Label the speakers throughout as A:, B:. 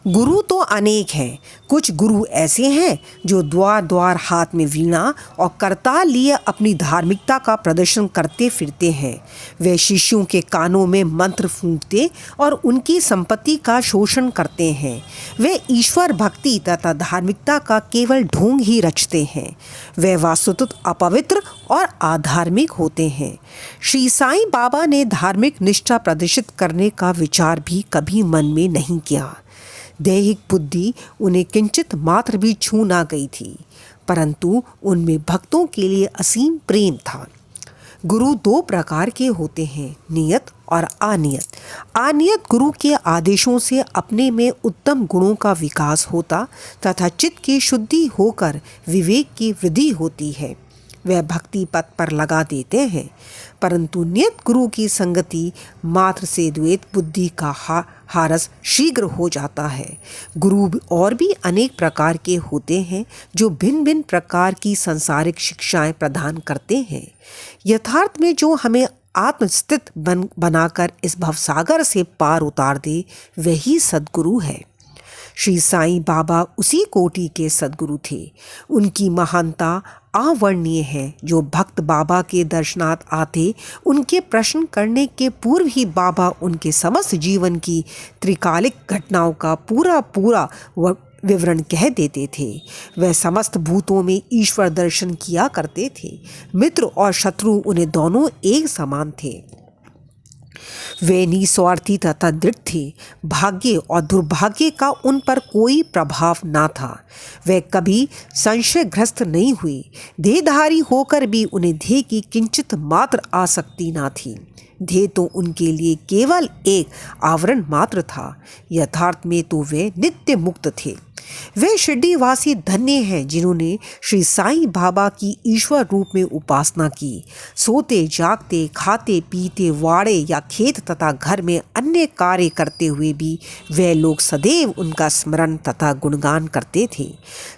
A: गुरु तो अनेक हैं। कुछ गुरु ऐसे हैं जो द्वार द्वार हाथ में वीणा और करताल लिए अपनी धार्मिकता का प्रदर्शन करते फिरते हैं। वे शिष्यों के कानों में मंत्र फूंकते और उनकी संपत्ति का शोषण करते हैं। वे ईश्वर भक्ति तथा धार्मिकता का केवल ढोंग ही रचते हैं। वे वास्तुतः अपवित्र और अधार्मिक होते हैं। श्री साईं बाबा ने धार्मिक निष्ठा प्रदर्शित करने का विचार भी कभी मन में नहीं किया। दैहिक बुद्धि उन्हें किंचित मात्र भी छू ना गई थी, परंतु उनमें भक्तों के लिए असीम प्रेम था। गुरु दो प्रकार के होते हैं, नियत और अनियत। अनियत गुरु के आदेशों से अपने में उत्तम गुणों का विकास होता तथा चित्त की शुद्धि होकर विवेक की वृद्धि होती है। वह भक्ति पथ पर लगा देते हैं, परंतु नियत गुरु की संगति मात्र से द्वैत बुद्धि का हारस शीघ्र हो जाता है। गुरु और भी अनेक प्रकार के होते हैं जो भिन्न भिन्न प्रकार की सांसारिक शिक्षाएं प्रदान करते हैं। यथार्थ में जो हमें आत्मस्थित बनाकर इस भवसागर से पार उतार दे, वही सद्गुरु है। श्री साईं बाबा उसी कोटि के सद्गुरु थे। उनकी महानता अवर्णनीय है। जो भक्त बाबा के दर्शनार्थ आते, उनके प्रश्न करने के पूर्व ही बाबा उनके समस्त जीवन की त्रिकालिक घटनाओं का पूरा विवरण कह देते थे। वह समस्त भूतों में ईश्वर दर्शन किया करते थे। मित्र और शत्रु उन्हें दोनों एक समान थे। वे निस्वार्थी तथा दृढ़ थे। भाग्य और दुर्भाग्य का उन पर कोई प्रभाव ना था। वे कभी संशयग्रस्त नहीं हुए। देहधारी होकर भी उन्हें देह की किंचित मात्र आसक्ति ना थी। देह तो उनके लिए केवल एक आवरण मात्र था। यथार्थ में तो वे नित्य मुक्त थे। वे शिरडीवासी धन्य हैं जिन्होंने श्री साईं बाबा की ईश्वर रूप में उपासना की। सोते जागते, खाते पीते, वाड़े या खेत तथा घर में अन्य कार्य करते हुए भी वे लोग सदैव उनका स्मरण तथा गुणगान करते थे।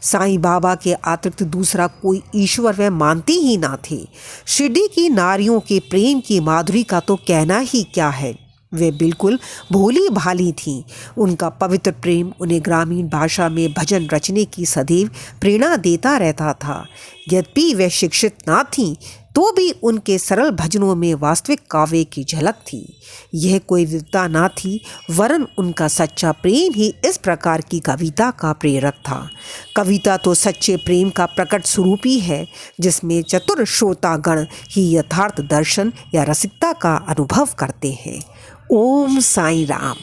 A: साईं बाबा के अतिरिक्त दूसरा कोई ईश्वर वे मानते ही ना थे। शिरडी की नारियों के प्रेम की माधुरी का तो कहना ही क्या है। वे बिल्कुल भोली भाली थीं। उनका पवित्र प्रेम उन्हें ग्रामीण भाषा में भजन रचने की सदैव प्रेरणा देता रहता था। यद्यपि वे शिक्षित ना थीं, तो भी उनके सरल भजनों में वास्तविक काव्य की झलक थी। यह कोई विद्वता ना थी, वरन उनका सच्चा प्रेम ही इस प्रकार की कविता का प्रेरक था। कविता तो सच्चे प्रेम का प्रकट स्वरूप ही है, जिसमें चतुर श्रोतागण ही यथार्थ दर्शन या रसिकता का अनुभव करते हैं। ओम साईं राम।